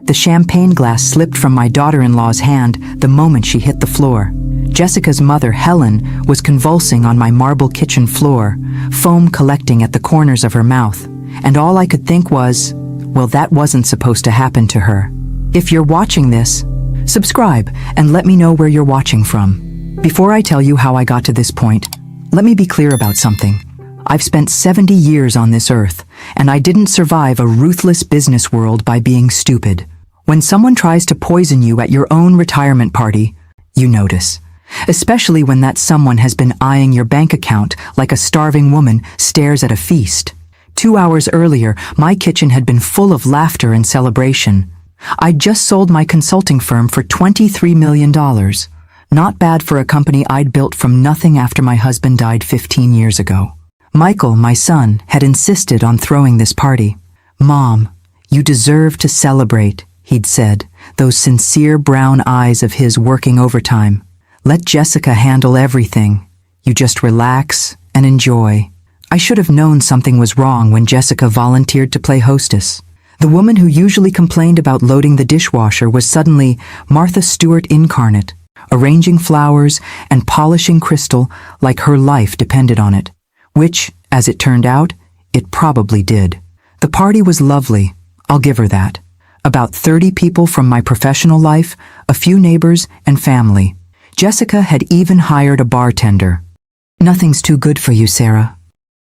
The champagne glass slipped from my daughter-in-law's hand the moment she hit the floor. Jessica's mother, Helen, was convulsing on my marble kitchen floor, foam collecting at the corners of her mouth, and all I could think was, well, that wasn't supposed to happen to her. If you're watching this, subscribe and let me know where you're watching from. Before I tell you how I got to this point, let me be clear about something. I've spent 70 years on this earth, and I didn't survive a ruthless business world by being stupid. When someone tries to poison you at your own retirement party, you notice. Especially when that someone has been eyeing your bank account like a starving woman stares at a feast. 2 hours earlier, my kitchen had been full of laughter and celebration. I'd just sold my consulting firm for $23 million. Not bad for a company I'd built from nothing after my husband died 15 years ago. Michael, my son, had insisted on throwing this party. "Mom, you deserve to celebrate," he'd said, those sincere brown eyes of his working overtime. "Let Jessica handle everything. You just relax and enjoy." I should have known something was wrong when Jessica volunteered to play hostess. The woman who usually complained about loading the dishwasher was suddenly Martha Stewart incarnate, arranging flowers and polishing crystal like her life depended on it. Which, as it turned out, it probably did. The party was lovely, I'll give her that. About 30 people from my professional life, a few neighbors, and family. Jessica had even hired a bartender. "Nothing's too good for you, Sarah,"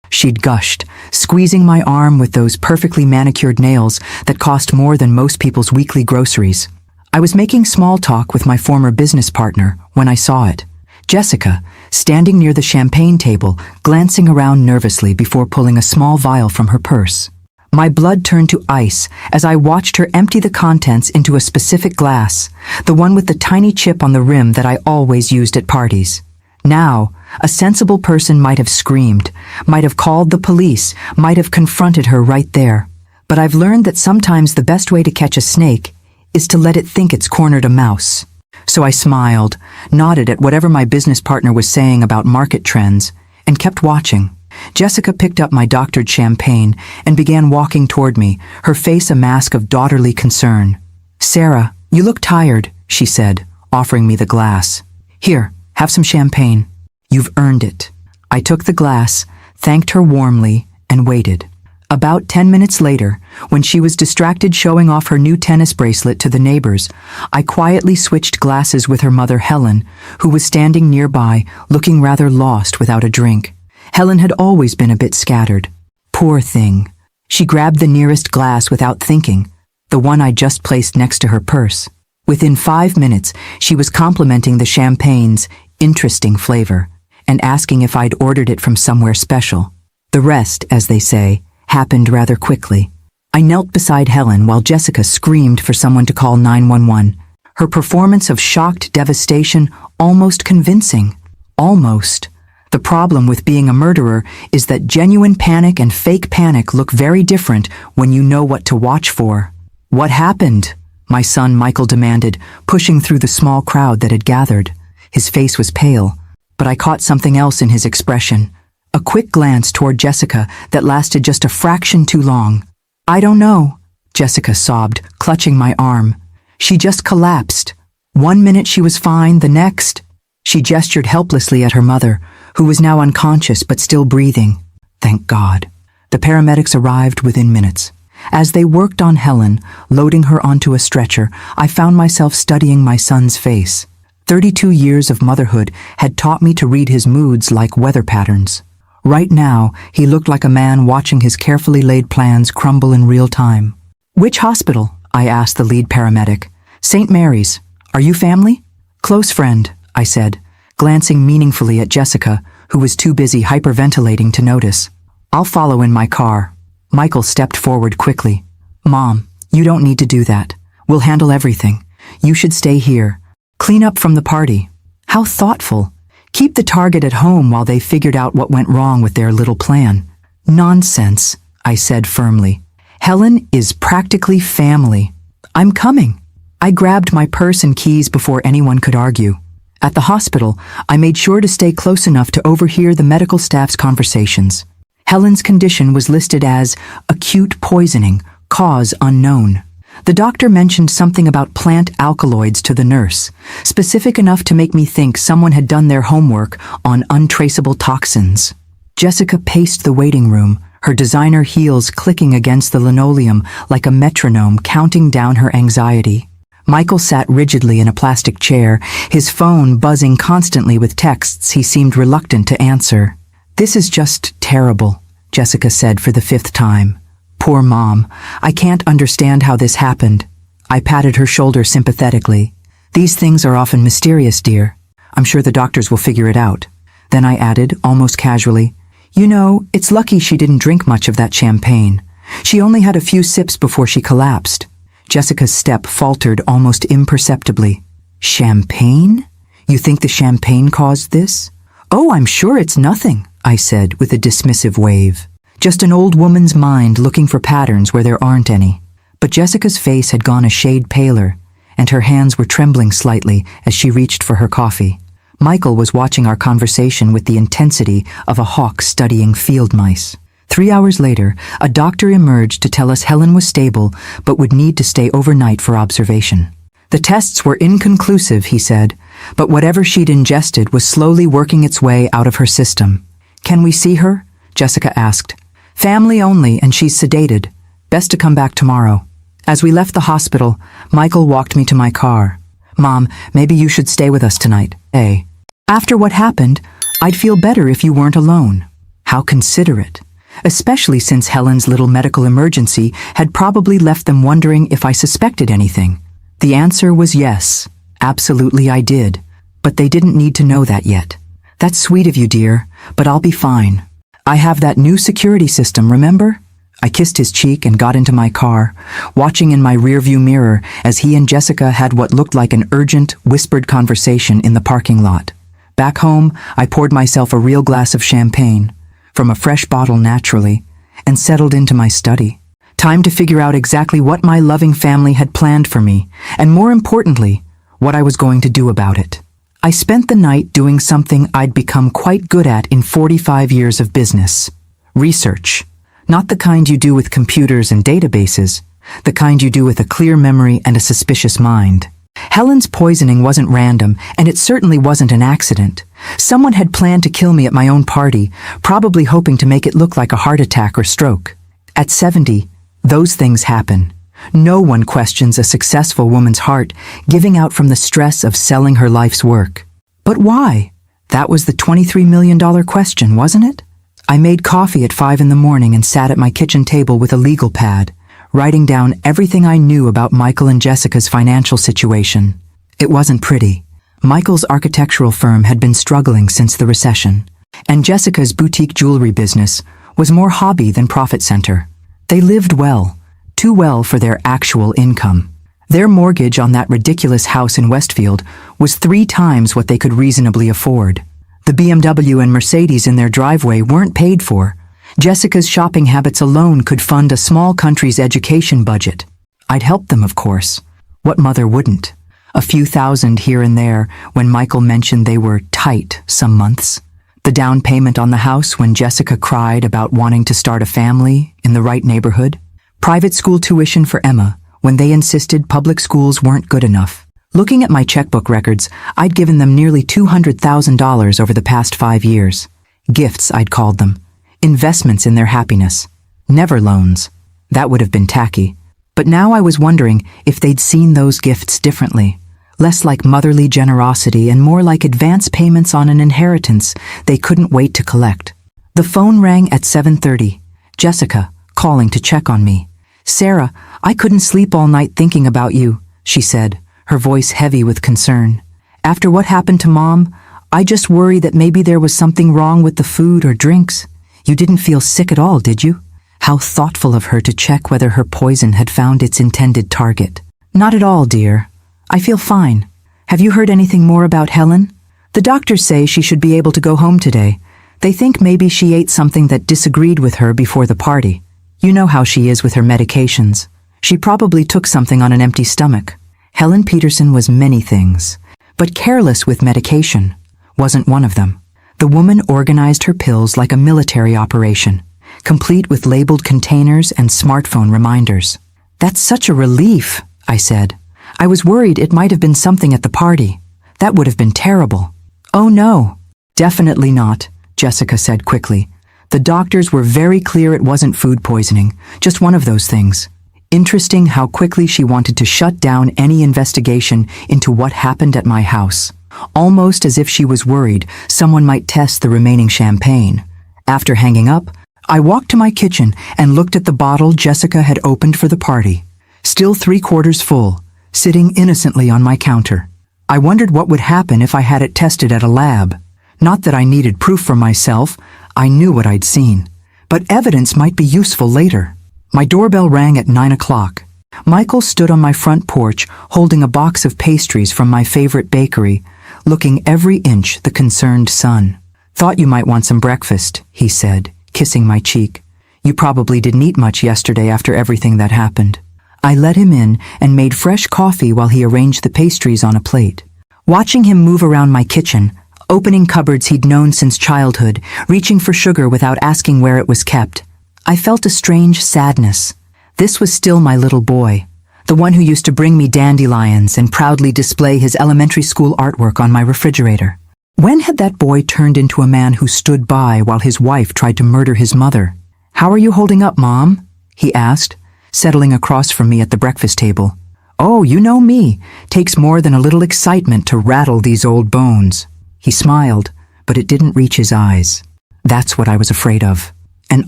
she'd gushed, squeezing my arm with those perfectly manicured nails that cost more than most people's weekly groceries. I was making small talk with my former business partner when I saw it. Jessica, standing near the champagne table, glancing around nervously before pulling a small vial from her purse. My blood turned to ice as I watched her empty the contents into a specific glass, the one with the tiny chip on the rim that I always used at parties. Now, a sensible person might have screamed, might have called the police, might have confronted her right there. But I've learned that sometimes the best way to catch a snake is to let it think it's cornered a mouse. So I smiled, nodded at whatever my business partner was saying about market trends, and kept watching. Jessica picked up my doctored champagne and began walking toward me, her face a mask of daughterly concern. "Sarah, you look tired," she said, offering me the glass. "Here, have some champagne. You've earned it." I took the glass, thanked her warmly, and waited. About 10 minutes later, when she was distracted showing off her new tennis bracelet to the neighbors, I quietly switched glasses with her mother, Helen, who was standing nearby, looking rather lost without a drink. Helen had always been a bit scattered. Poor thing. She grabbed the nearest glass without thinking, the one I just placed next to her purse. Within 5 minutes, she was complimenting the champagne's interesting flavor and asking if I'd ordered it from somewhere special. The rest, as they say, happened rather quickly. I knelt beside Helen while Jessica screamed for someone to call 911. Her performance of shocked devastation almost convincing. Almost. The problem with being a murderer is that genuine panic and fake panic look very different when you know what to watch for. "What happened?" my son Michael demanded, pushing through the small crowd that had gathered. His face was pale, but I caught something else in his expression. A quick glance toward Jessica that lasted just a fraction too long. "I don't know," Jessica sobbed, clutching my arm. "She just collapsed. 1 minute she was fine, the next—" She gestured helplessly at her mother, who was now unconscious but still breathing. Thank God. The paramedics arrived within minutes. As they worked on Helen, loading her onto a stretcher, I found myself studying my son's face. 32 years of motherhood had taught me to read his moods like weather patterns. Right now, he looked like a man watching his carefully laid plans crumble in real time. "Which hospital?" I asked the lead paramedic. "St. Mary's. Are you family?" "Close friend," I said, glancing meaningfully at Jessica, who was too busy hyperventilating to notice. "I'll follow in my car." Michael stepped forward quickly. "Mom, you don't need to do that. We'll handle everything. You should stay here. Clean up from the party." How thoughtful. Keep the target at home while they figured out what went wrong with their little plan. "Nonsense," I said firmly. "Helen is practically family. I'm coming." I grabbed my purse and keys before anyone could argue. At the hospital, I made sure to stay close enough to overhear the medical staff's conversations. Helen's condition was listed as acute poisoning, cause unknown. The doctor mentioned something about plant alkaloids to the nurse, specific enough to make me think someone had done their homework on untraceable toxins. Jessica paced the waiting room, her designer heels clicking against the linoleum like a metronome counting down her anxiety. Michael sat rigidly in a plastic chair, his phone buzzing constantly with texts he seemed reluctant to answer. "This is just terrible," Jessica said for the 5th time. "Poor Mom. I can't understand how this happened." I patted her shoulder sympathetically. "These things are often mysterious, dear. I'm sure the doctors will figure it out." Then I added, almost casually, "You know, it's lucky she didn't drink much of that champagne. She only had a few sips before she collapsed." Jessica's step faltered almost imperceptibly. "Champagne? You think the champagne caused this?" "Oh, I'm sure it's nothing," I said with a dismissive wave. "Just an old woman's mind looking for patterns where there aren't any." But Jessica's face had gone a shade paler, and her hands were trembling slightly as she reached for her coffee. Michael was watching our conversation with the intensity of a hawk studying field mice. 3 hours later, a doctor emerged to tell us Helen was stable but would need to stay overnight for observation. The tests were inconclusive, he said, but whatever she'd ingested was slowly working its way out of her system. "Can we see her?" Jessica asked. "Family only, and she's sedated. Best to come back tomorrow." As we left the hospital, Michael walked me to my car. "Mom, maybe you should stay with us tonight, eh? After what happened, I'd feel better if you weren't alone." How considerate. Especially since Helen's little medical emergency had probably left them wondering if I suspected anything. The answer was yes. Absolutely I did. But they didn't need to know that yet. "That's sweet of you, dear, but I'll be fine. I have that new security system, remember?" I kissed his cheek and got into my car, watching in my rearview mirror as he and Jessica had what looked like an urgent, whispered conversation in the parking lot. Back home, I poured myself a real glass of champagne, from a fresh bottle naturally, and settled into my study. Time to figure out exactly what my loving family had planned for me, and more importantly, what I was going to do about it. I spent the night doing something I'd become quite good at in 45 years of business. Research. Not the kind you do with computers and databases, the kind you do with a clear memory and a suspicious mind. Helen's poisoning wasn't random, and it certainly wasn't an accident. Someone had planned to kill me at my own party, probably hoping to make it look like a heart attack or stroke. At 70, those things happen. No one questions a successful woman's heart giving out from the stress of selling her life's work. But why? That was the $23 million question, wasn't it? I made coffee at 5 in the morning and sat at my kitchen table with a legal pad, writing down everything I knew about Michael and Jessica's financial situation. It wasn't pretty. Michael's architectural firm had been struggling since the recession, and Jessica's boutique jewelry business was more hobby than profit center. They lived well, too well for their actual income. Their mortgage on that ridiculous house in Westfield was 3 times what they could reasonably afford. The BMW and Mercedes in their driveway weren't paid for. Jessica's shopping habits alone could fund a small country's education budget. I'd help them, of course. What mother wouldn't? A few thousand here and there when Michael mentioned they were tight some months. The down payment on the house when Jessica cried about wanting to start a family in the right neighborhood. Private school tuition for Emma when they insisted public schools weren't good enough. Looking at my checkbook records, I'd given them nearly $200,000 over the past 5 years. Gifts, I'd called them. Investments in their happiness. Never loans. That would have been tacky. But now I was wondering if they'd seen those gifts differently. Less like motherly generosity and more like advance payments on an inheritance they couldn't wait to collect. The phone rang at 7:30. Jessica, calling to check on me. "Sarah, I couldn't sleep all night thinking about you," she said, her voice heavy with concern. "After what happened to Mom, I just worry that maybe there was something wrong with the food or drinks. You didn't feel sick at all, did you?" How thoughtful of her to check whether her poison had found its intended target. "Not at all, dear. I feel fine. Have you heard anything more about Helen? The doctors say she should be able to go home today. They think maybe she ate something that disagreed with her before the party. You know how she is with her medications. She probably took something on an empty stomach." Helen Peterson was many things, but careless with medication wasn't one of them. The woman organized her pills like a military operation, complete with labeled containers and smartphone reminders. That's such a relief, I said. I was worried it might have been something at the party. That would have been terrible. Oh no, definitely not, Jessica said quickly. The doctors were very clear it wasn't food poisoning, just one of those things. Interesting how quickly she wanted to shut down any investigation into what happened at my house, almost as if she was worried someone might test the remaining champagne. After hanging up, I walked to my kitchen and looked at the bottle Jessica had opened for the party, still 3/4 full, sitting innocently on my counter. I wondered what would happen if I had it tested at a lab. Not that I needed proof for myself, I knew what I'd seen. But evidence might be useful later. My doorbell rang at 9 o'clock. Michael stood on my front porch holding a box of pastries from my favorite bakery, looking every inch the concerned son. "Thought you might want some breakfast," he said, kissing my cheek. "You probably didn't eat much yesterday after everything that happened." I let him in and made fresh coffee while he arranged the pastries on a plate. Watching him move around my kitchen, opening cupboards he'd known since childhood, reaching for sugar without asking where it was kept, I felt a strange sadness. This was still my little boy, the one who used to bring me dandelions and proudly display his elementary school artwork on my refrigerator. When had that boy turned into a man who stood by while his wife tried to murder his mother? "How are you holding up, Mom?" he asked, settling across from me at the breakfast table. "Oh, you know me. Takes more than a little excitement to rattle these old bones." He smiled, but it didn't reach his eyes. That's what I was afraid of. An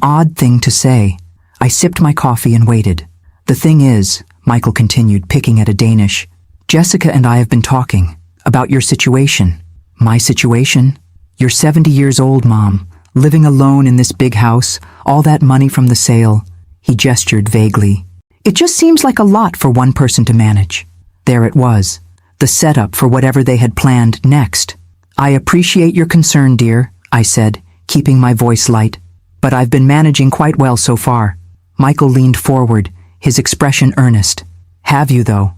odd thing to say. I sipped my coffee and waited. "The thing is," Michael continued, picking at a Danish, "Jessica and I have been talking about your situation." "My situation? You're 70 years old, Mom, living alone in this big house, all that money from the sale." He gestured vaguely. "It just seems like a lot for one person to manage." There it was, the setup for whatever they had planned next. "I appreciate your concern, dear," I said, keeping my voice light. "But I've been managing quite well so far." Michael leaned forward, his expression earnest. "Have you, though?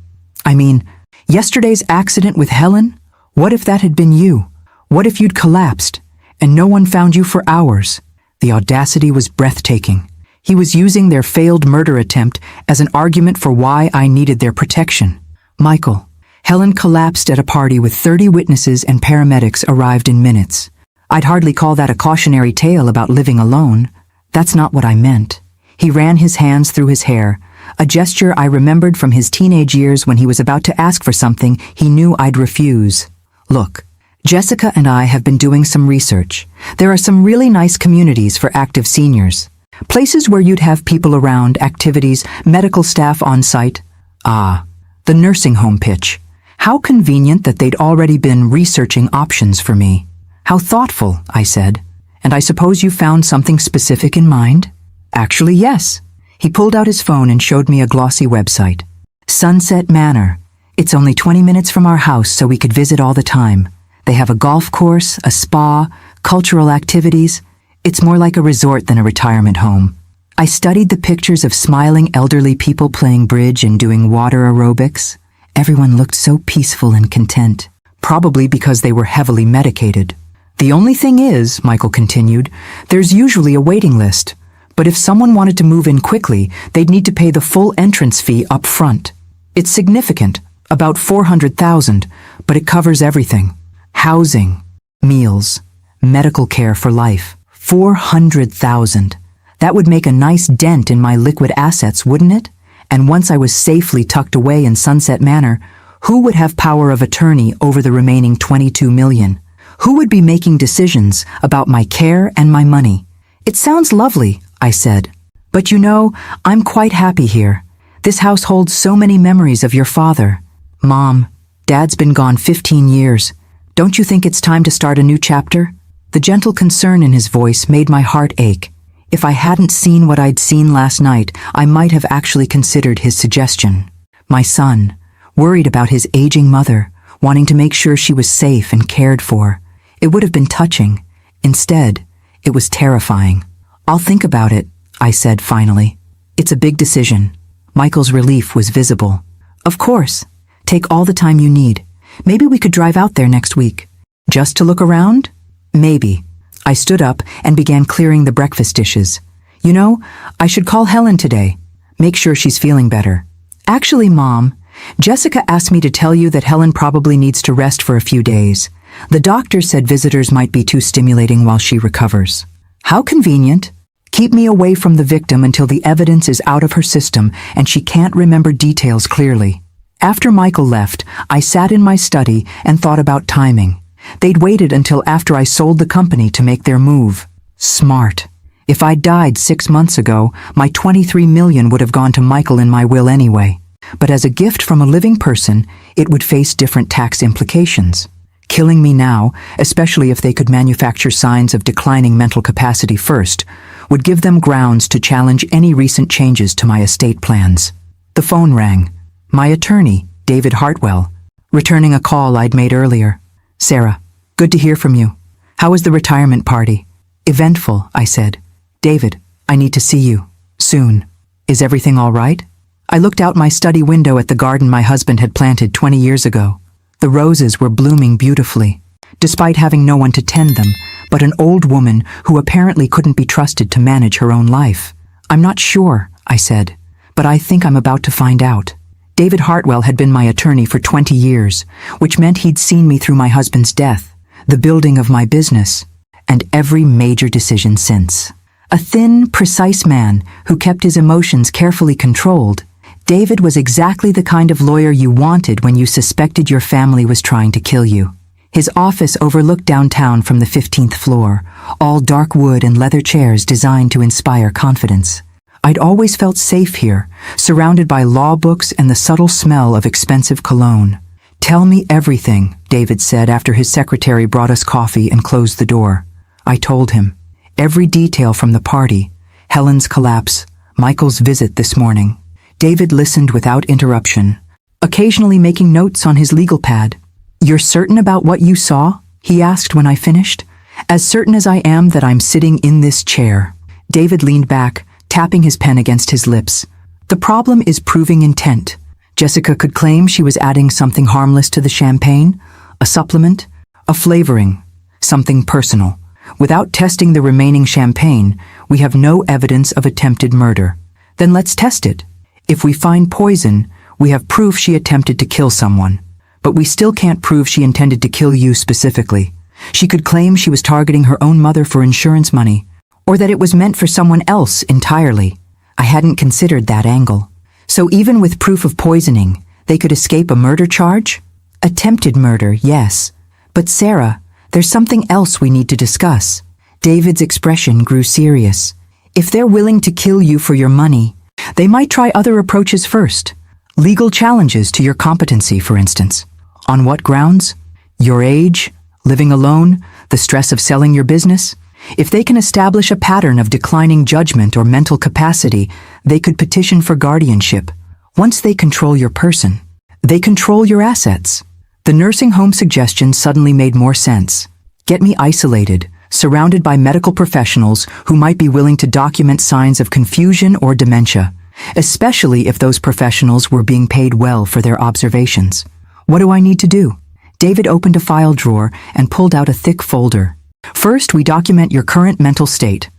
I mean, yesterday's accident with Helen? What if that had been you? What if you'd collapsed, and no one found you for hours?" The audacity was breathtaking. He was using their failed murder attempt as an argument for why I needed their protection. "Michael, Helen collapsed at a party with 30 witnesses and paramedics arrived in minutes. I'd hardly call that a cautionary tale about living alone. That's not what I meant." He ran his hands through his hair, a gesture I remembered from his teenage years when he was about to ask for something he knew I'd refuse. "Look, Jessica and I have been doing some research. There are some really nice communities for active seniors. Places where you'd have people around, activities, medical staff on site." Ah, the nursing home pitch. How convenient that they'd already been researching options for me. "How thoughtful," I said. "And I suppose you found something specific in mind?" "Actually, yes." He pulled out his phone and showed me a glossy website. "Sunset Manor. It's only 20 minutes from our house, so we could visit all the time. They have a golf course, a spa, cultural activities. It's more like a resort than a retirement home." I studied the pictures of smiling elderly people playing bridge and doing water aerobics. Everyone looked so peaceful and content, probably because they were heavily medicated. "The only thing is," Michael continued, "there's usually a waiting list. But if someone wanted to move in quickly, they'd need to pay the full entrance fee up front. It's significant, about $400,000, but it covers everything. Housing, meals, medical care for life. $400,000. That would make a nice dent in my liquid assets, wouldn't it? And once I was safely tucked away in Sunset Manor, who would have power of attorney over the remaining $22 million? Who would be making decisions about my care and my money?" "It sounds lovely," I said. "But you know, I'm quite happy here. This house holds so many memories of your father. Mom, Dad's been gone 15 years. Don't you think it's time to start a new chapter?" The gentle concern in his voice made my heart ache. If I hadn't seen what I'd seen last night, I might have actually considered his suggestion. My son, worried about his aging mother, wanting to make sure she was safe and cared for. It would have been touching. Instead, it was terrifying. "I'll think about it," I said finally. "It's a big decision." Michael's relief was visible. "Of course. Take all the time you need. Maybe we could drive out there next week." "Just to look around?" "Maybe." I stood up and began clearing the breakfast dishes. "You know, I should call Helen today. Make sure she's feeling better. Actually, Mom, Jessica asked me to tell you that Helen probably needs to rest for a few days. The doctor said visitors might be too stimulating while she recovers. How convenient. Keep me away from the victim until the evidence is out of her system and she can't remember details clearly. After Michael left, I sat in my study and thought about timing. They'd waited until after I sold the company to make their move. Smart. If I'd died 6 months ago, my $23 million would have gone to Michael in my will anyway. But as a gift from a living person, it would face different tax implications. Killing me now, especially if they could manufacture signs of declining mental capacity first, would give them grounds to challenge any recent changes to my estate plans. The phone rang. My attorney, David Hartwell, returning a call I'd made earlier. Sarah, good to hear from you. How was the retirement party? Eventful, I said. David, I need to see you. Soon. Is everything all right? I looked out my study window at the garden my husband had planted 20 years ago. The roses were blooming beautifully, despite having no one to tend them, but an old woman who apparently couldn't be trusted to manage her own life. I'm not sure, I said, but I think I'm about to find out. David Hartwell had been my attorney for 20 years, which meant he'd seen me through my husband's death, the building of my business, and every major decision since. A thin, precise man who kept his emotions carefully controlled, David was exactly the kind of lawyer you wanted when you suspected your family was trying to kill you. His office overlooked downtown from the 15th floor, all dark wood and leather chairs designed to inspire confidence. I'd always felt safe here, surrounded by law books and the subtle smell of expensive cologne. Tell me everything, David said after his secretary brought us coffee and closed the door. I told him. Every detail from the party, Helen's collapse, Michael's visit this morning. David listened without interruption, occasionally making notes on his legal pad. You're certain about what you saw? He asked when I finished. As certain as I am that I'm sitting in this chair. David leaned back, tapping his pen against his lips. The problem is proving intent. Jessica could claim she was adding something harmless to the champagne, a supplement, a flavoring, something personal. Without testing the remaining champagne, we have no evidence of attempted murder. Then let's test it. If we find poison, we have proof she attempted to kill someone. But we still can't prove she intended to kill you specifically. She could claim she was targeting her own mother for insurance money, or that it was meant for someone else entirely. I hadn't considered that angle. So even with proof of poisoning, they could escape a murder charge? Attempted murder, yes. But Sarah, there's something else we need to discuss. David's expression grew serious. If they're willing to kill you for your money, they might try other approaches first. Legal challenges to your competency, for instance. On what grounds? Your age, living alone, the stress of selling your business? If they can establish a pattern of declining judgment or mental capacity, they could petition for guardianship. Once they control your person, they control your assets. The nursing home suggestion suddenly made more sense. Get me isolated, surrounded by medical professionals who might be willing to document signs of confusion or dementia, especially if those professionals were being paid well for their observations. What do I need to do? David opened a file drawer and pulled out a thick folder. First, we document your current mental state.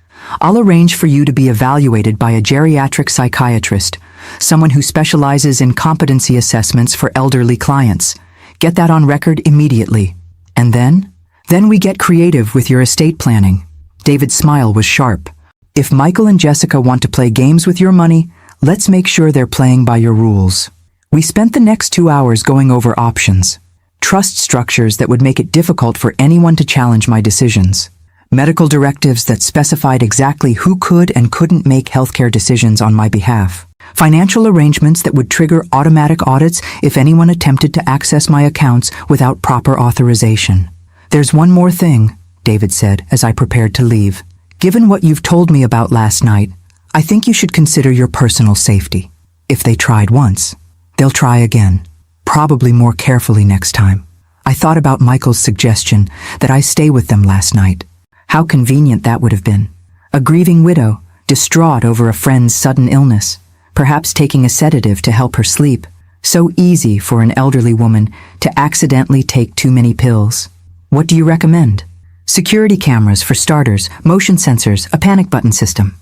I'll arrange for you to be evaluated by a geriatric psychiatrist, someone who specializes in competency assessments for elderly clients. Get that on record immediately. And then we get creative with your estate planning. David's smile was sharp. If Michael and Jessica want to play games with your money, let's make sure they're playing by your rules. We spent the next 2 hours going over options. Trust structures that would make it difficult for anyone to challenge my decisions. Medical directives that specified exactly who could and couldn't make healthcare decisions on my behalf. Financial arrangements that would trigger automatic audits if anyone attempted to access my accounts without proper authorization. There's one more thing, David said as I prepared to leave. Given what you've told me about last night, I think you should consider your personal safety. If they tried once, they'll try again, probably more carefully next time. I thought about Michael's suggestion that I stay with them last night. How convenient that would have been. A grieving widow, distraught over a friend's sudden illness, perhaps taking a sedative to help her sleep. So easy for an elderly woman to accidentally take too many pills. What do you recommend? Security cameras for starters, motion sensors, a panic button system.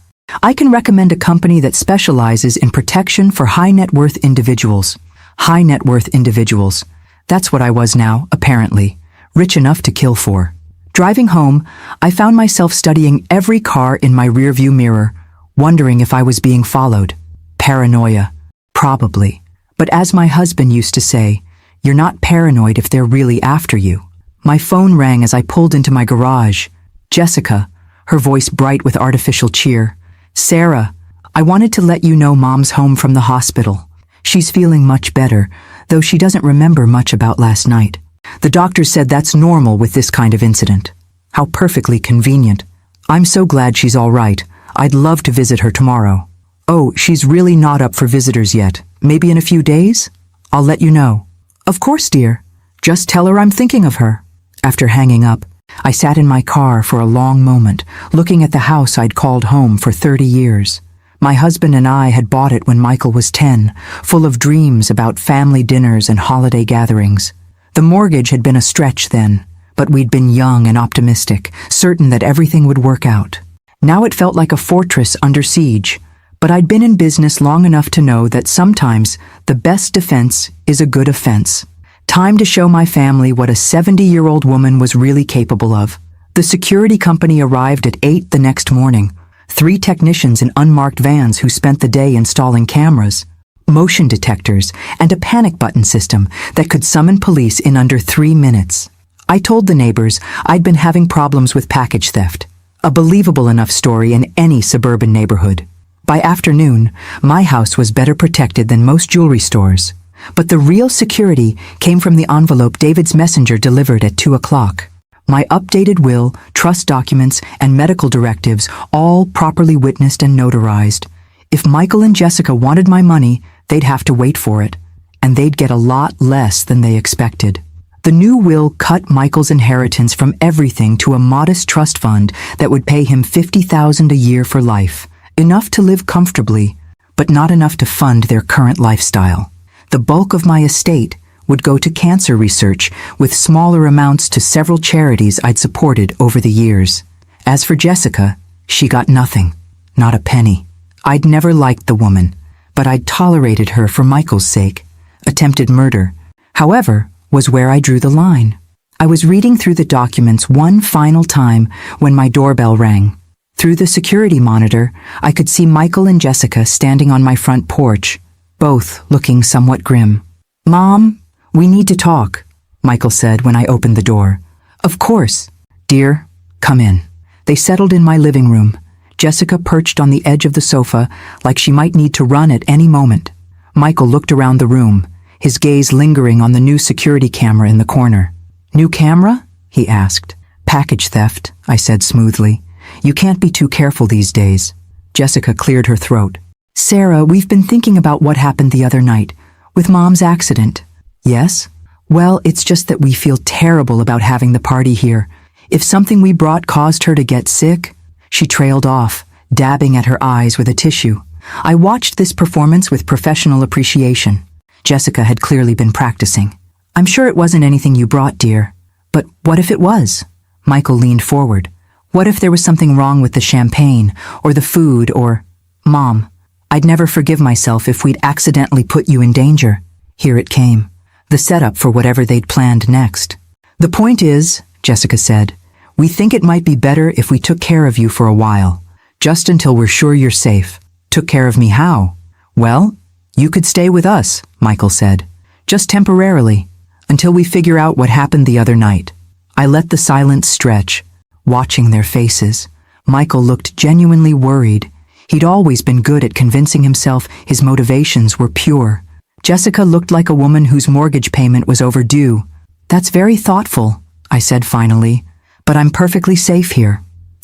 I can recommend a company that specializes in protection for high net worth individuals. High net worth individuals. That's what I was now, apparently. Rich enough to kill for. Driving home, I found myself studying every car in my rearview mirror, wondering if I was being followed. Paranoia. Probably. But as my husband used to say, you're not paranoid if they're really after you. My phone rang as I pulled into my garage. Jessica, her voice bright with artificial cheer. Sarah, I wanted to let you know Mom's home from the hospital. She's feeling much better, though she doesn't remember much about last night. The doctor said that's normal with this kind of incident. How perfectly convenient. I'm so glad she's all right. I'd love to visit her tomorrow. Oh, she's really not up for visitors yet. Maybe in a few days? I'll let you know. Of course, dear. Just tell her I'm thinking of her. After hanging up, I sat in my car for a long moment, looking at the house I'd called home for 30 years. My husband and I had bought it when Michael was 10, full of dreams about family dinners and holiday gatherings. The mortgage had been a stretch then, but we'd been young and optimistic, certain that everything would work out. Now it felt like a fortress under siege, but I'd been in business long enough to know that sometimes the best defense is a good offense. Time to show my family what a 70-year-old woman was really capable of. The security company arrived at 8 the next morning. 3 technicians in unmarked vans who spent the day installing cameras, motion detectors, and a panic button system that could summon police in under 3 minutes. I told the neighbors I'd been having problems with package theft. A believable enough story in any suburban neighborhood. By afternoon, my house was better protected than most jewelry stores. But the real security came from the envelope David's messenger delivered at 2 o'clock. My updated will, trust documents, and medical directives, all properly witnessed and notarized. If Michael and Jessica wanted my money, they'd have to wait for it, and they'd get a lot less than they expected. The new will cut Michael's inheritance from everything to a modest trust fund that would pay him $50,000 a year for life, enough to live comfortably, but not enough to fund their current lifestyle. The bulk of my estate would go to cancer research, with smaller amounts to several charities I'd supported over the years. As for Jessica, she got nothing, not a penny. I'd never liked the woman, but I'd tolerated her for Michael's sake. Attempted murder, however, was where I drew the line. I was reading through the documents one final time when my doorbell rang. Through the security monitor, I could see Michael and Jessica standing on my front porch, both looking somewhat grim. "Mom, we need to talk," Michael said when I opened the door. "Of course. Dear, come in." They settled in my living room, Jessica perched on the edge of the sofa like she might need to run at any moment. Michael looked around the room, his gaze lingering on the new security camera in the corner. "New camera?" he asked. "Package theft," I said smoothly. "You can't be too careful these days." Jessica cleared her throat. "Sarah, we've been thinking about what happened the other night, with Mom's accident." "Yes? Well, it's just that we feel terrible about having the party here. If something we brought caused her to get sick..." She trailed off, dabbing at her eyes with a tissue. I watched this performance with professional appreciation. Jessica had clearly been practicing. "I'm sure it wasn't anything you brought, dear. But what if it was?" Michael leaned forward. "What if there was something wrong with the champagne, or the food, or..." "Mom, I'd never forgive myself if we'd accidentally put you in danger." Here it came. The setup for whatever they'd planned next. "The point is," Jessica said, "we think it might be better if we took care of you for a while, just until we're sure you're safe." "Took care of me how?" "Well, you could stay with us," Michael said. "Just temporarily, until we figure out what happened the other night." I let the silence stretch, watching their faces. Michael looked genuinely worried. He'd always been good at convincing himself his motivations were pure. Jessica looked like a woman whose mortgage payment was overdue. "That's very thoughtful," I said finally, "but I'm perfectly safe here."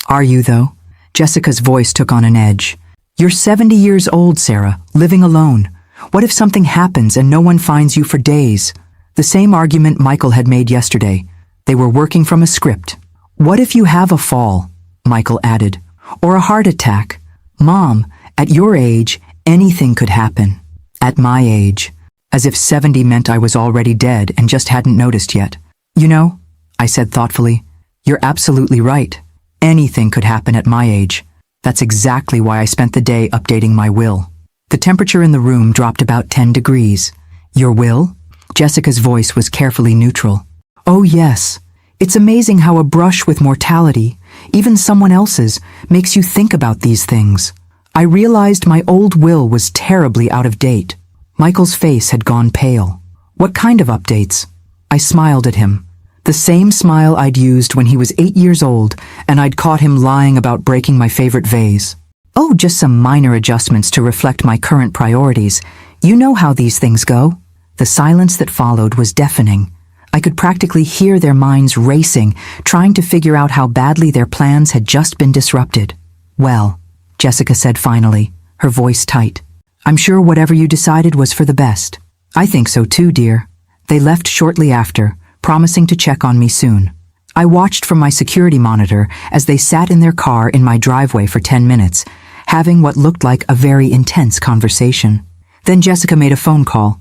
"Are you, though?" Jessica's voice took on an edge. "You're 70 years old, Sarah, living alone. What if something happens and no one finds you for days?" The same argument Michael had made yesterday. They were working from a script. "What if you have a fall?" Michael added. "Or a heart attack? Mom, at your age, anything could happen." "At my age," as if 70 meant I was already dead and just hadn't noticed yet. "You know," I said thoughtfully, "you're absolutely right. Anything could happen at my age. That's exactly why I spent the day updating my will. The temperature in the room dropped about 10 degrees. Your will? Jessica's voice was carefully neutral. Oh yes. It's amazing how a brush with mortality, even someone else's, makes you think about these things. I realized my old will was terribly out of date. Michael's face had gone pale. What kind of updates? I smiled at him. The same smile I'd used when he was 8 years old and I'd caught him lying about breaking my favorite vase. Oh, just some minor adjustments to reflect my current priorities. You know how these things go. The silence that followed was deafening. I could practically hear their minds racing, trying to figure out how badly their plans had just been disrupted. Well, Jessica said finally, her voice tight. I'm sure whatever you decided was for the best. I think so too, dear. They left shortly after, promising to check on me soon. I watched from my security monitor as they sat in their car in my driveway for 10 minutes, having what looked like a very intense conversation. Then Jessica made a phone call.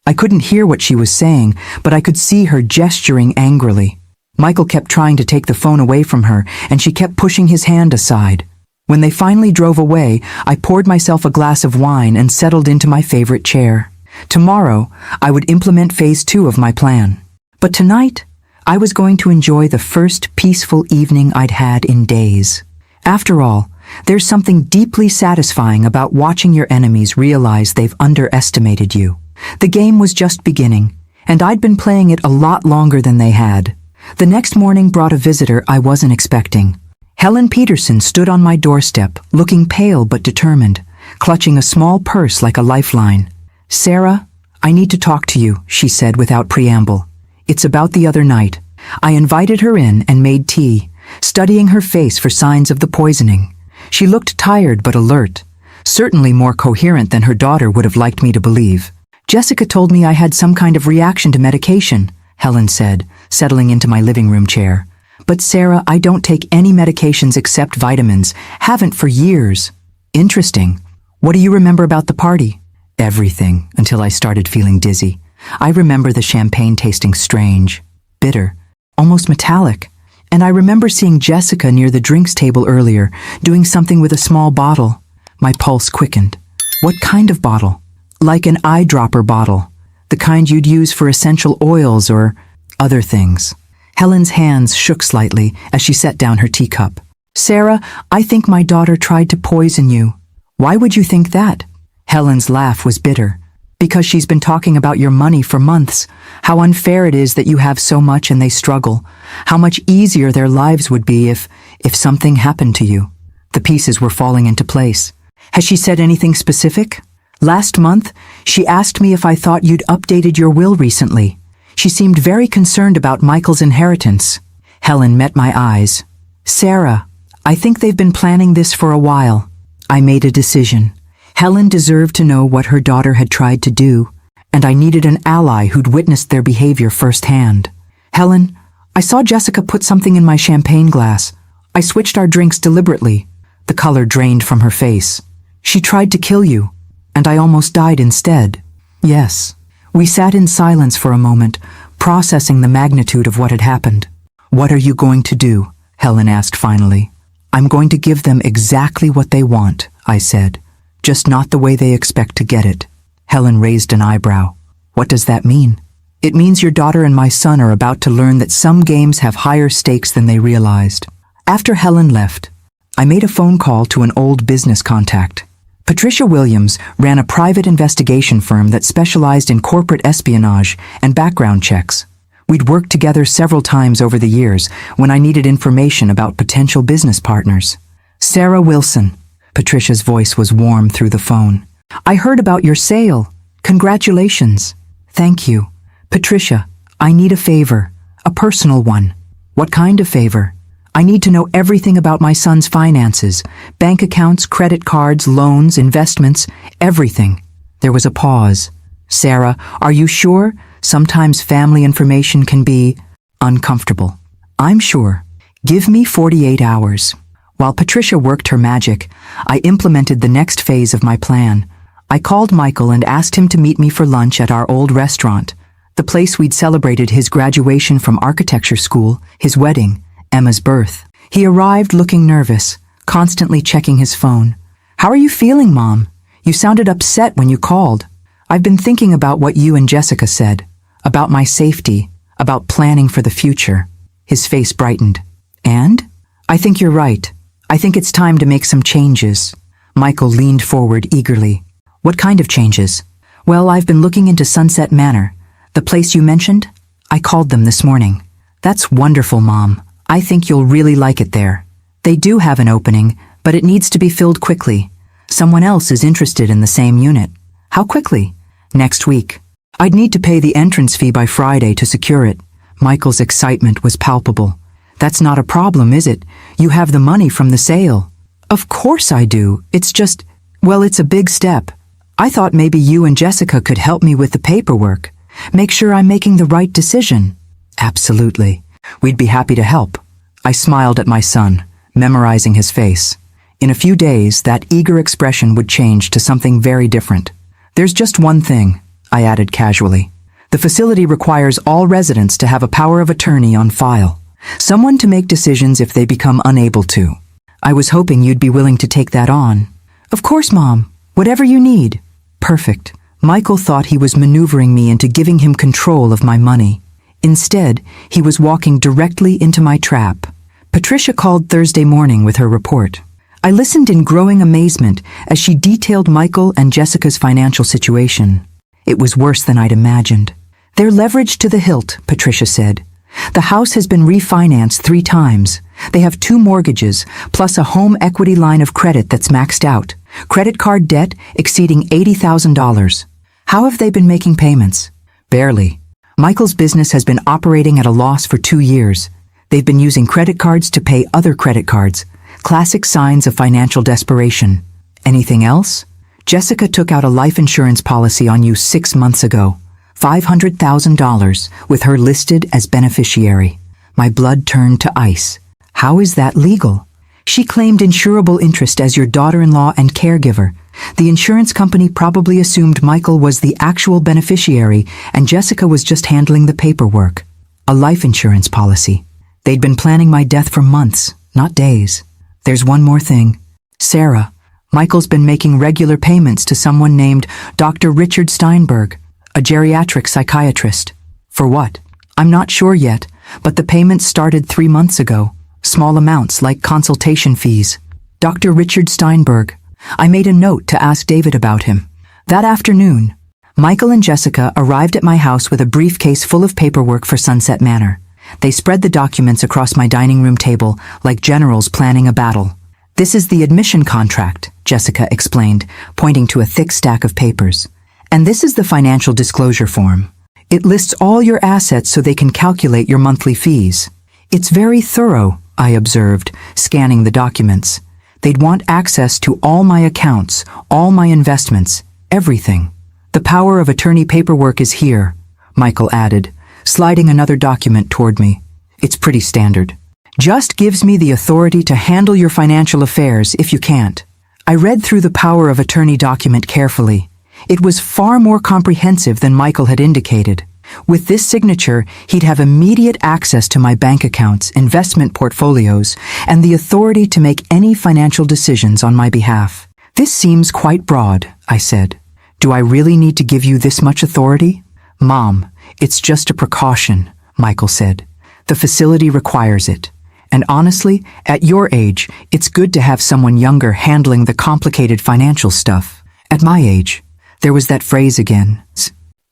I couldn't hear what she was saying, but I could see her gesturing angrily. Michael kept trying to take the phone away from her, and she kept pushing his hand aside. When they finally drove away, I poured myself a glass of wine and settled into my favorite chair. Tomorrow, I would implement phase 2 of my plan. But tonight, I was going to enjoy the first peaceful evening I'd had in days. After all, there's something deeply satisfying about watching your enemies realize they've underestimated you. The game was just beginning, and I'd been playing it a lot longer than they had. The next morning brought a visitor I wasn't expecting. Helen Peterson stood on my doorstep, looking pale but determined, clutching a small purse like a lifeline. Sarah, I need to talk to you, she said without preamble. It's about the other night. I invited her in and made tea, studying her face for signs of the poisoning. She looked tired but alert, certainly more coherent than her daughter would have liked me to believe. Jessica told me I had some kind of reaction to medication, Helen said, settling into my living room chair. But Sarah, I don't take any medications except vitamins. Haven't for years. Interesting. What do you remember about the party? Everything, until I started feeling dizzy. I remember the champagne tasting strange, bitter, almost metallic. And I remember seeing Jessica near the drinks table earlier, doing something with a small bottle. My pulse quickened. What kind of bottle? Like an eyedropper bottle, the kind you'd use for essential oils or other things. Helen's hands shook slightly as she set down her teacup. Sarah, I think my daughter tried to poison you. Why would you think that? Helen's laugh was bitter. Because she's been talking about your money for months, how unfair it is that you have so much and they struggle, how much easier their lives would be if something happened to you. The pieces were falling into place. Has she said anything specific? Last month, she asked me if I thought you'd updated your will recently. She seemed very concerned about Michael's inheritance. Helen met my eyes. Sarah, I think they've been planning this for a while. I made a decision. Helen deserved to know what her daughter had tried to do, and I needed an ally who'd witnessed their behavior firsthand. Helen, I saw Jessica put something in my champagne glass. I switched our drinks deliberately. The color drained from her face. She tried to kill you. And I almost died instead. Yes. We sat in silence for a moment, processing the magnitude of what had happened. What are you going to do? Helen asked finally. I'm going to give them exactly what they want, I said. Just not the way they expect to get it. Helen raised an eyebrow. What does that mean? It means your daughter and my son are about to learn that some games have higher stakes than they realized. After Helen left, I made a phone call to an old business contact. Patricia Williams ran a private investigation firm that specialized in corporate espionage and background checks. We'd worked together several times over the years when I needed information about potential business partners. Sarah Wilson. Patricia's voice was warm through the phone. I heard about your sale. Congratulations. Thank you. Patricia, I need a favor. A personal one. What kind of favor? I need to know everything about my son's finances, bank accounts, credit cards, loans, investments, everything. There was a pause. Sarah, are you sure? Sometimes family information can be uncomfortable. I'm sure. Give me 48 hours. While Patricia worked her magic, I implemented the next phase of my plan. I called Michael and asked him to meet me for lunch at our old restaurant, the place we'd celebrated his graduation from architecture school, his wedding, Emma's birth. He arrived looking nervous, constantly checking his phone. "How are you feeling, Mom? You sounded upset when you called." "I've been thinking about what you and Jessica said, about my safety, about planning for the future." His face brightened. "And?" "I think you're right. I think it's time to make some changes." Michael leaned forward eagerly. "What kind of changes?" "Well, I've been looking into Sunset Manor, the place you mentioned. I called them this morning." "That's wonderful, Mom. I think you'll really like it there. They do have an opening, but it needs to be filled quickly. Someone else is interested in the same unit." "How quickly?" "Next week. I'd need to pay the entrance fee by Friday to secure it." Michael's excitement was palpable. "That's not a problem, is it? You have the money from the sale." "Of course I do. It's just, well, it's a big step. I thought maybe you and Jessica could help me with the paperwork. Make sure I'm making the right decision." "Absolutely. We'd be happy to help." I smiled at my son, memorizing his face. In a few days, that eager expression would change to something very different. "There's just one thing," I added casually. "The facility requires all residents to have a power of attorney on file. Someone to make decisions if they become unable to. I was hoping you'd be willing to take that on." "Of course, Mom. Whatever you need." "Perfect." Michael thought he was maneuvering me into giving him control of my money. Instead, he was walking directly into my trap. Patricia called Thursday morning with her report. I listened in growing amazement as she detailed Michael and Jessica's financial situation. It was worse than I'd imagined. "They're leveraged to the hilt," Patricia said. "The house has been refinanced 3 times. They have 2 mortgages, plus a home equity line of credit that's maxed out. Credit card debt exceeding $80,000. How have they been making payments?" "Barely. Michael's business has been operating at a loss for 2 years. They've been using credit cards to pay other credit cards. Classic signs of financial desperation." "Anything else?" "Jessica took out a life insurance policy on you 6 months ago. $500,000 with her listed as beneficiary." My blood turned to ice. "How is that legal?" "She claimed insurable interest as your daughter-in-law and caregiver. The insurance company probably assumed Michael was the actual beneficiary and Jessica was just handling the paperwork." "A life insurance policy. They'd been planning my death for months, not days." "There's one more thing. Sarah. Michael's been making regular payments to someone named Dr. Richard Steinberg, a geriatric psychiatrist." "For what?" "I'm not sure yet, but the payments started 3 months ago. Small amounts like consultation fees." "Dr. Richard Steinberg. I made a note to ask David about him." That afternoon, Michael and Jessica arrived at my house with a briefcase full of paperwork for Sunset Manor. They spread the documents across my dining room table like generals planning a battle. "This is the admission contract," Jessica explained, pointing to a thick stack of papers. "And this is the financial disclosure form. It lists all your assets so they can calculate your monthly fees." "It's very thorough," I observed, scanning the documents. "They'd want access to all my accounts, all my investments, everything." "The power of attorney paperwork is here," Michael added, sliding another document toward me. "It's pretty standard. Just gives me the authority to handle your financial affairs if you can't." I read through the power of attorney document carefully. It was far more comprehensive than Michael had indicated. With this signature, he'd have immediate access to my bank accounts, investment portfolios, and the authority to make any financial decisions on my behalf. "This seems quite broad," I said. "Do I really need to give you this much authority?" "Mom, it's just a precaution," Michael said. "The facility requires it. And honestly, at your age, it's good to have someone younger handling the complicated financial stuff." "At my age." There was that phrase again.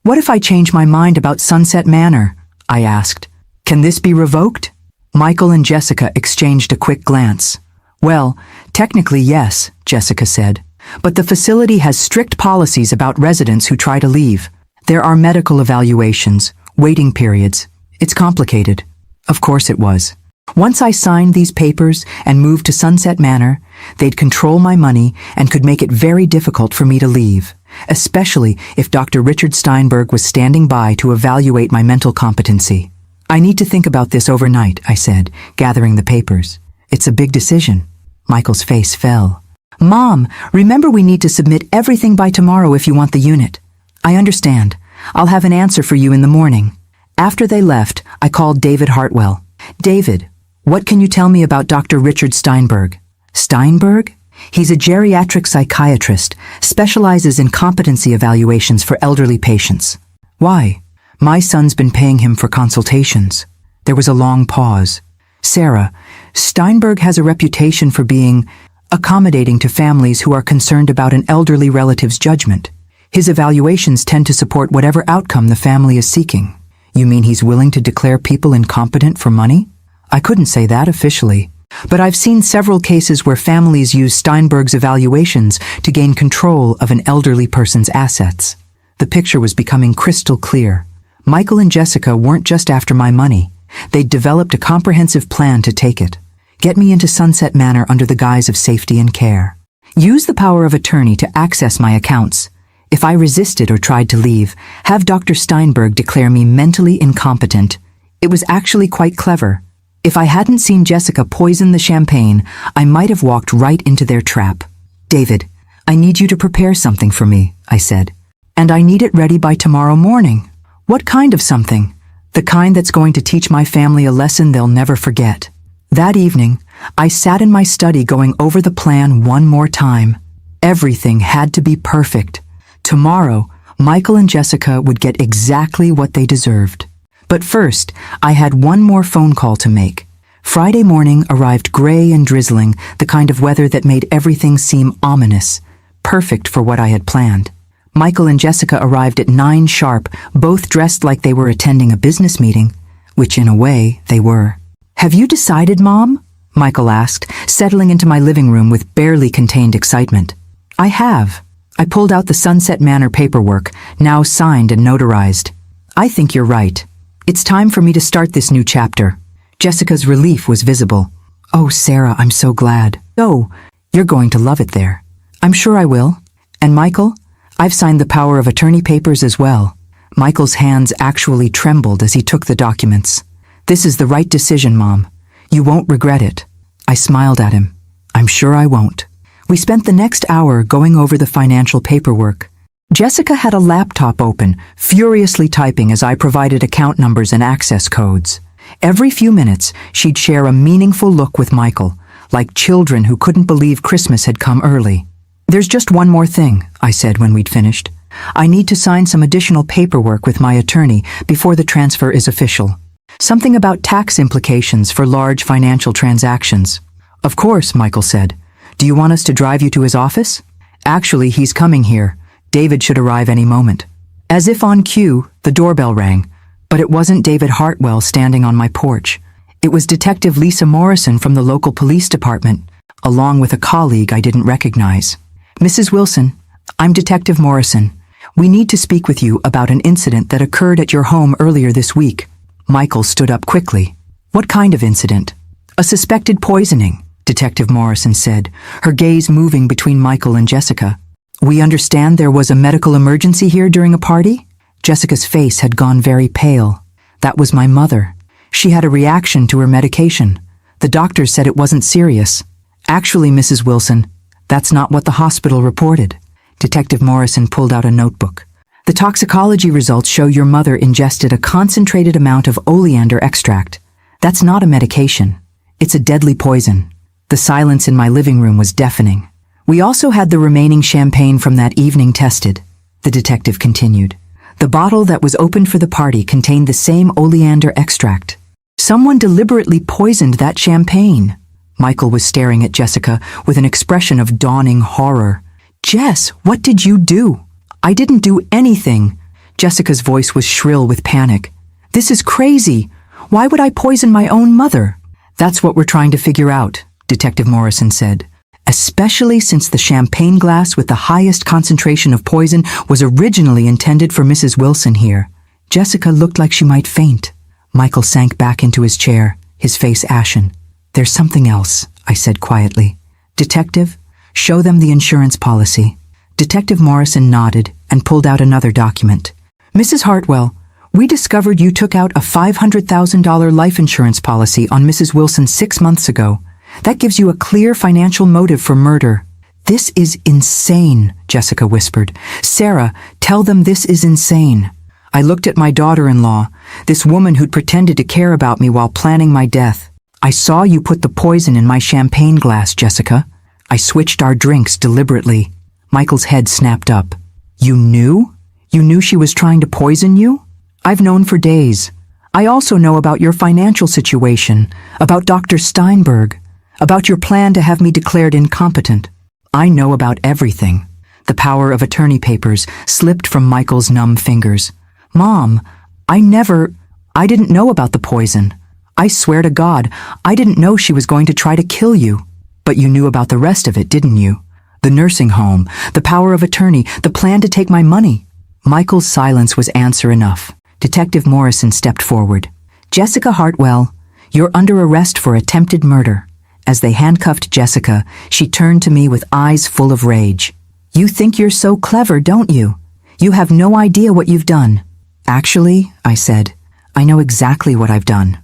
"What if I change my mind about Sunset Manor?" I asked. "Can this be revoked?" Michael and Jessica exchanged a quick glance. "Well, technically yes," Jessica said. "But the facility has strict policies about residents who try to leave. There are medical evaluations, waiting periods. It's complicated." Of course it was. Once I signed these papers and moved to Sunset Manor, they'd control my money and could make it very difficult for me to leave, especially if Dr. Richard Steinberg was standing by to evaluate my mental competency. "I need to think about this overnight," I said, gathering the papers. "It's a big decision." Michael's face fell. "Mom, remember we need to submit everything by tomorrow if you want the unit." "I understand. I'll have an answer for you in the morning." After they left, I called David Hartwell. "David, what can you tell me about Dr. Richard Steinberg?" Steinberg? He's a geriatric psychiatrist, specializes in competency evaluations for elderly patients. Why? My son's been paying him for consultations. There was a long pause. Sarah, Steinberg has a reputation for being accommodating to families who are concerned about an elderly relative's judgment. His evaluations tend to support whatever outcome the family is seeking. You mean he's willing to declare people incompetent for money? I couldn't say that officially, but I've seen several cases where families use Steinberg's evaluations to gain control of an elderly person's assets. The picture was becoming crystal clear. Michael and Jessica weren't just after my money. They'd developed a comprehensive plan to take it. Get me into Sunset Manor under the guise of safety and care. Use the power of attorney to access my accounts. If I resisted or tried to leave, have Dr. Steinberg declare me mentally incompetent. It was actually quite clever. If I hadn't seen Jessica poison the champagne, I might have walked right into their trap. David, I need you to prepare something for me, I said. And I need it ready by tomorrow morning. What kind of something? The kind that's going to teach my family a lesson they'll never forget. That evening, I sat in my study going over the plan one more time. Everything had to be perfect. Tomorrow, Michael and Jessica would get exactly what they deserved. But first, I had one more phone call to make. Friday morning arrived gray and drizzling, the kind of weather that made everything seem ominous, perfect for what I had planned. Michael and Jessica arrived at 9 sharp, both dressed like they were attending a business meeting, which in a way they were. Have you decided, Mom? Michael asked, settling into my living room with barely contained excitement. I have. I pulled out the Sunset Manor paperwork, now signed and notarized. I think you're right. It's time for me to start this new chapter. Jessica's relief was visible. Oh, Sarah, I'm so glad. Oh, you're going to love it there. I'm sure I will. And Michael, I've signed the power of attorney papers as well. Michael's hands actually trembled as he took the documents. This is the right decision, Mom. You won't regret it. I smiled at him. I'm sure I won't. We spent the next hour going over the financial paperwork. Jessica had a laptop open, furiously typing as I provided account numbers and access codes. Every few minutes, she'd share a meaningful look with Michael, like children who couldn't believe Christmas had come early. There's just one more thing, I said when we'd finished. I need to sign some additional paperwork with my attorney before the transfer is official. Something about tax implications for large financial transactions. Of course, Michael said. Do you want us to drive you to his office? Actually, he's coming here. David should arrive any moment. As if on cue, the doorbell rang, but it wasn't David Hartwell standing on my porch. It was Detective Lisa Morrison from the local police department, along with a colleague I didn't recognize. Mrs. Wilson, I'm Detective Morrison. We need to speak with you about an incident that occurred at your home earlier this week. Michael stood up quickly. What kind of incident? A suspected poisoning, Detective Morrison said, her gaze moving between Michael and Jessica. We understand there was a medical emergency here during a party? Jessica's face had gone very pale. That was my mother. She had a reaction to her medication. The doctors said it wasn't serious. Actually, Mrs. Wilson, that's not what the hospital reported. Detective Morrison pulled out a notebook. The toxicology results show your mother ingested a concentrated amount of oleander extract. That's not a medication. It's a deadly poison. The silence in my living room was deafening. We also had the remaining champagne from that evening tested, the detective continued. The bottle that was opened for the party contained the same oleander extract. Someone deliberately poisoned that champagne. Michael was staring at Jessica with an expression of dawning horror. Jess, what did you do? I didn't do anything. Jessica's voice was shrill with panic. This is crazy. Why would I poison my own mother? That's what we're trying to figure out, Detective Morrison said. Especially since the champagne glass with the highest concentration of poison was originally intended for Mrs. Wilson here. Jessica looked like she might faint. Michael sank back into his chair, his face ashen. There's something else, I said quietly. Detective, show them the insurance policy. Detective Morrison nodded and pulled out another document. Mrs. Hartwell, we discovered you took out a $500,000 life insurance policy on Mrs. Wilson 6 months ago. That gives you a clear financial motive for murder. This is insane, Jessica whispered. Sarah, tell them this is insane. I looked at my daughter-in-law, this woman who'd pretended to care about me while planning my death. I saw you put the poison in my champagne glass, Jessica. I switched our drinks deliberately. Michael's head snapped up. You knew? You knew she was trying to poison you? I've known for days. I also know about your financial situation, about Dr. Steinberg, about your plan to have me declared incompetent. I know about everything. The power of attorney papers slipped from Michael's numb fingers. Mom, I didn't know about the poison. I swear to God, I didn't know she was going to try to kill you. But you knew about the rest of it, didn't you? The nursing home, the power of attorney, the plan to take my money. Michael's silence was answer enough. Detective Morrison stepped forward. Jessica Hartwell, you're under arrest for attempted murder. As they handcuffed Jessica, she turned to me with eyes full of rage. You think you're so clever, don't you? You have no idea what you've done. Actually, I said, I know exactly what I've done.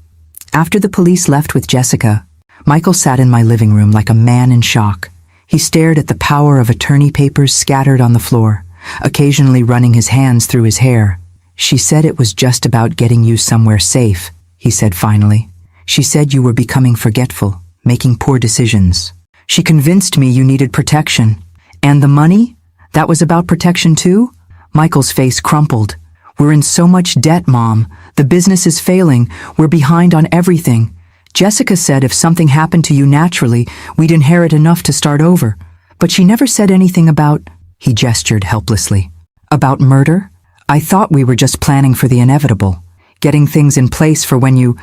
After the police left with Jessica, Michael sat in my living room like a man in shock. He stared at the power of attorney papers scattered on the floor, occasionally running his hands through his hair. She said it was just about getting you somewhere safe, he said finally. She said you were becoming forgetful, making poor decisions. She convinced me you needed protection. And the money? That was about protection too? Michael's face crumpled. We're in so much debt, Mom. The business is failing. We're behind on everything. Jessica said if something happened to you naturally, we'd inherit enough to start over. But she never said anything about, he gestured helplessly, about murder? I thought we were just planning for the inevitable, getting things in place for when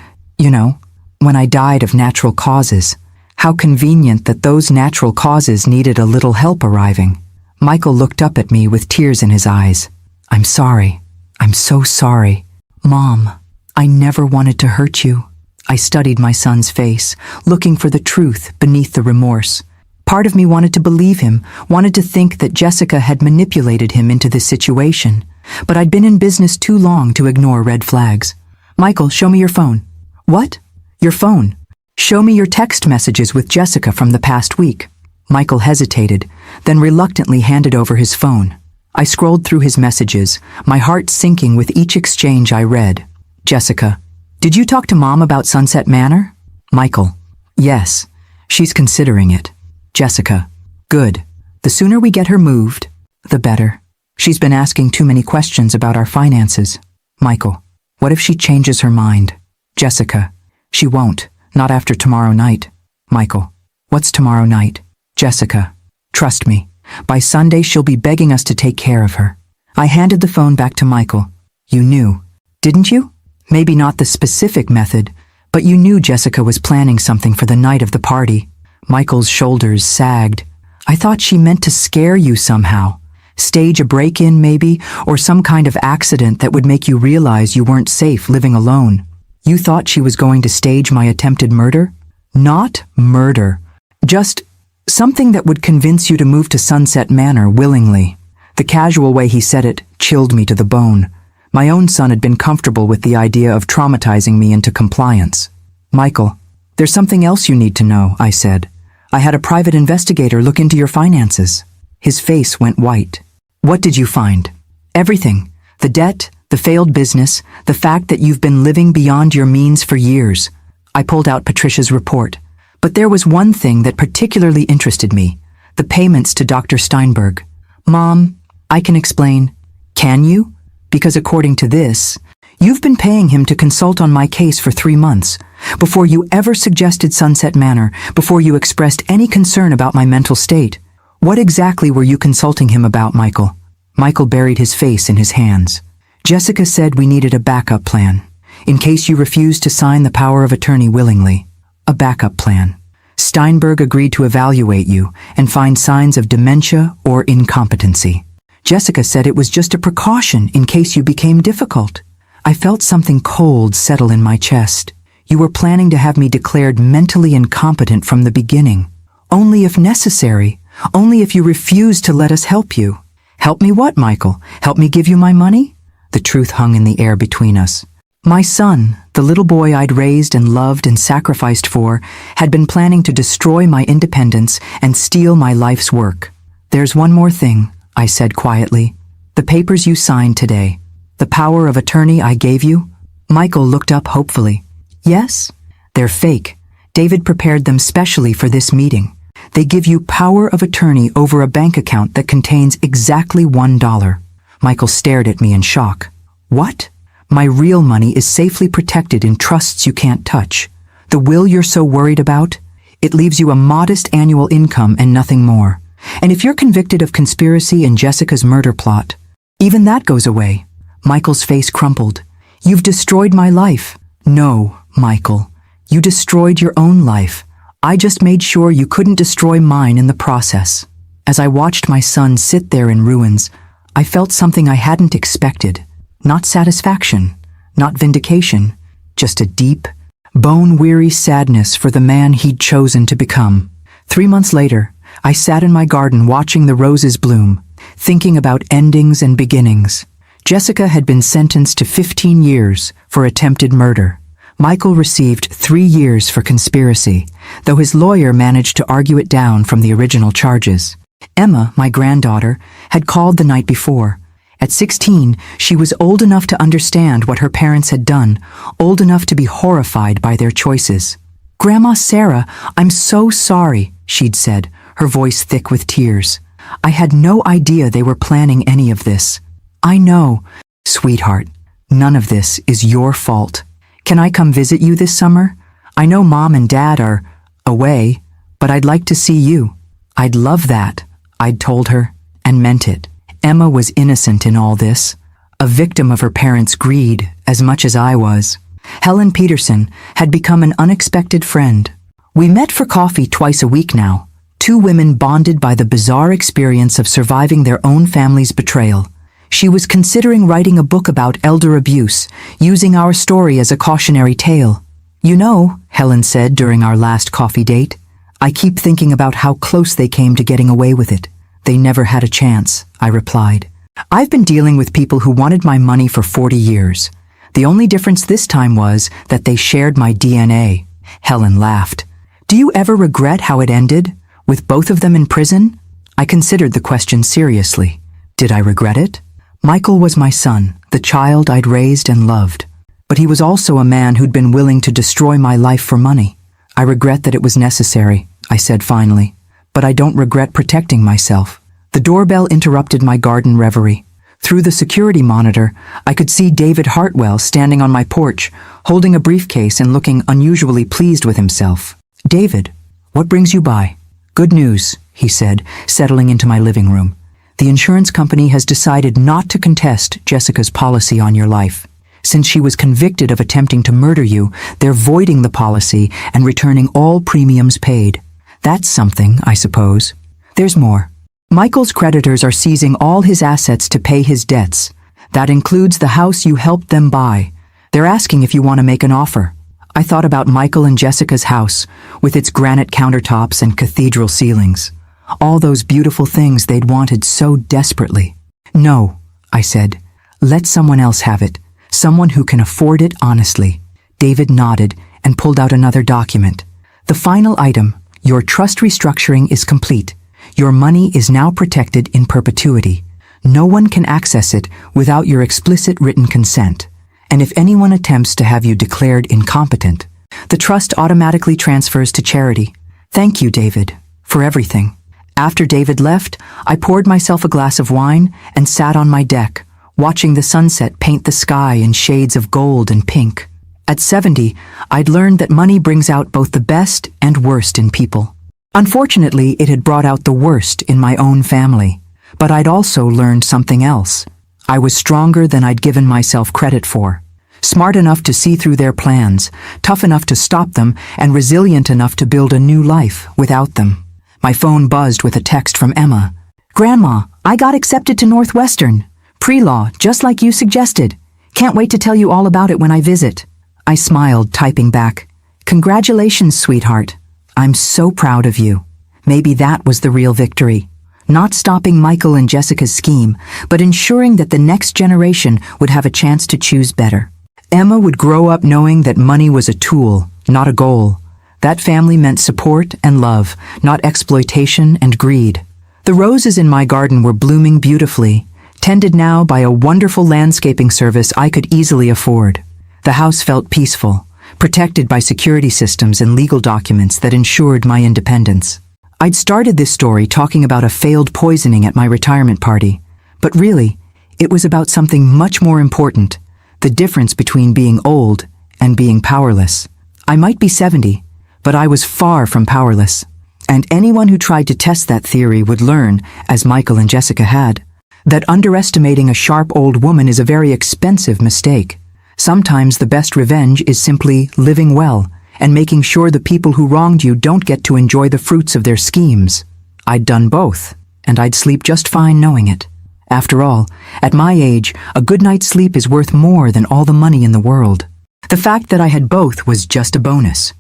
when I died of natural causes. How convenient that those natural causes needed a little help arriving. Michael looked up at me with tears in his eyes. I'm sorry. I'm so sorry. Mom, I never wanted to hurt you. I studied my son's face, looking for the truth beneath the remorse. Part of me wanted to believe him, wanted to think that Jessica had manipulated him into this situation. But I'd been in business too long to ignore red flags. Michael, show me your phone. What? Your phone. Show me your text messages with Jessica from the past week. Michael hesitated, then reluctantly handed over his phone. I scrolled through his messages, my heart sinking with each exchange I read. Jessica, did you talk to Mom about Sunset Manor? Michael, yes. She's considering it. Jessica, good. The sooner we get her moved, the better. She's been asking too many questions about our finances. Michael, what if she changes her mind? Jessica, she won't, not after tomorrow night. Michael, what's tomorrow night? Jessica, trust me, by Sunday she'll be begging us to take care of her. I handed the phone back to Michael. You knew, didn't you? Maybe not the specific method, but you knew Jessica was planning something for the night of the party. Michael's shoulders sagged. I thought she meant to scare you somehow. Stage a break-in maybe, or some kind of accident that would make you realize you weren't safe living alone. You thought she was going to stage my attempted murder? Not murder. Just something that would convince you to move to Sunset Manor willingly. The casual way he said it chilled me to the bone. My own son had been comfortable with the idea of traumatizing me into compliance. Michael, there's something else you need to know, I said. I had a private investigator look into your finances. His face went white. What did you find? Everything. The debt, the failed business, the fact that you've been living beyond your means for years. I pulled out Patricia's report. But there was one thing that particularly interested me. The payments to Dr. Steinberg. Mom, I can explain. Can you? Because according to this, you've been paying him to consult on my case for 3 months, before you ever suggested Sunset Manor, before you expressed any concern about my mental state. What exactly were you consulting him about, Michael? Michael buried his face in his hands. Jessica said we needed a backup plan, in case you refused to sign the power of attorney willingly. A backup plan. Steinberg agreed to evaluate you and find signs of dementia or incompetency. Jessica said it was just a precaution in case you became difficult. I felt something cold settle in my chest. You were planning to have me declared mentally incompetent from the beginning. Only if necessary. Only if you refused to let us help you. Help me what, Michael? Help me give you my money? The truth hung in the air between us. My son, the little boy I'd raised and loved and sacrificed for, had been planning to destroy my independence and steal my life's work. There's one more thing, I said quietly. The papers you signed today. The power of attorney I gave you? Michael looked up hopefully. Yes? They're fake. David prepared them specially for this meeting. They give you power of attorney over a bank account that contains exactly $1. Michael stared at me in shock. What? My real money is safely protected in trusts you can't touch. The will you're so worried about? It leaves you a modest annual income and nothing more. And if you're convicted of conspiracy in Jessica's murder plot, even that goes away. Michael's face crumpled. You've destroyed my life. No, Michael. You destroyed your own life. I just made sure you couldn't destroy mine in the process. As I watched my son sit there in ruins, I felt something I hadn't expected. Not satisfaction, not vindication, just a deep, bone-weary sadness for the man he'd chosen to become. 3 months later, I sat in my garden watching the roses bloom, thinking about endings and beginnings. Jessica had been sentenced to 15 years for attempted murder. Michael received 3 years for conspiracy, though his lawyer managed to argue it down from the original charges. Emma, my granddaughter, had called the night before. At 16, she was old enough to understand what her parents had done, old enough to be horrified by their choices. "Grandma Sarah, I'm so sorry," she'd said, her voice thick with tears. "I had no idea they were planning any of this." "I know, sweetheart. None of this is your fault. Can I come visit you this summer? I know Mom and Dad are away, but I'd like to see you." "I'd love that," I'd told her, and meant it. Emma was innocent in all this, a victim of her parents' greed as much as I was. Helen Peterson had become an unexpected friend. We met for coffee twice a week now, 2 women bonded by the bizarre experience of surviving their own family's betrayal. She was considering writing a book about elder abuse, using our story as a cautionary tale. "You know," Helen said during our last coffee date, "I keep thinking about how close they came to getting away with it." "They never had a chance," I replied. "I've been dealing with people who wanted my money for 40 years. The only difference this time was that they shared my DNA." Helen laughed. "Do you ever regret how it ended, with both of them in prison?" I considered the question seriously. Did I regret it? Michael was my son, the child I'd raised and loved. But he was also a man who'd been willing to destroy my life for money. "I regret that it was necessary," I said finally. "But I don't regret protecting myself." The doorbell interrupted my garden reverie. Through the security monitor, I could see David Hartwell standing on my porch, holding a briefcase and looking unusually pleased with himself. "David, what brings you by?" "Good news," he said, settling into my living room. "The insurance company has decided not to contest Jessica's policy on your life. Since she was convicted of attempting to murder you, they're voiding the policy and returning all premiums paid. That's something, I suppose. There's more. Michael's creditors are seizing all his assets to pay his debts. That includes the house you helped them buy. They're asking if you want to make an offer." I thought about Michael and Jessica's house, with its granite countertops and cathedral ceilings. All those beautiful things they'd wanted so desperately. "No," I said. "Let someone else have it. Someone who can afford it honestly." David nodded and pulled out another document. "The final item, your trust restructuring is complete. Your money is now protected in perpetuity. No one can access it without your explicit written consent. And if anyone attempts to have you declared incompetent, the trust automatically transfers to charity. Thank you, David, for everything." After David left, I poured myself a glass of wine and sat on my deck, watching the sunset paint the sky in shades of gold and pink. At 70, I'd learned that money brings out both the best and worst in people. Unfortunately, it had brought out the worst in my own family. But I'd also learned something else. I was stronger than I'd given myself credit for. Smart enough to see through their plans, tough enough to stop them, and resilient enough to build a new life without them. My phone buzzed with a text from Emma. "Grandma, I got accepted to Northwestern. Pre-law, just like you suggested. Can't wait to tell you all about it when I visit." I smiled, typing back, "Congratulations, sweetheart. I'm so proud of you." Maybe that was the real victory. Not stopping Michael and Jessica's scheme, but ensuring that the next generation would have a chance to choose better. Emma would grow up knowing that money was a tool, not a goal. That family meant support and love, not exploitation and greed. The roses in my garden were blooming beautifully, tended now by a wonderful landscaping service I could easily afford. The house felt peaceful, protected by security systems and legal documents that ensured my independence. I'd started this story talking about a failed poisoning at my retirement party, but really, it was about something much more important, the difference between being old and being powerless. I might be 70, but I was far from powerless, and anyone who tried to test that theory would learn, as Michael and Jessica had, that underestimating a sharp old woman is a very expensive mistake. Sometimes the best revenge is simply living well and making sure the people who wronged you don't get to enjoy the fruits of their schemes. I'd done both, and I'd sleep just fine knowing it. After all, at my age, a good night's sleep is worth more than all the money in the world. The fact that I had both was just a bonus.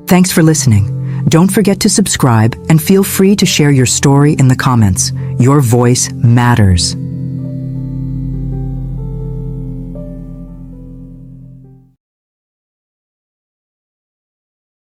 Thanks for listening. Don't forget to subscribe and feel free to share your story in the comments. Your voice matters.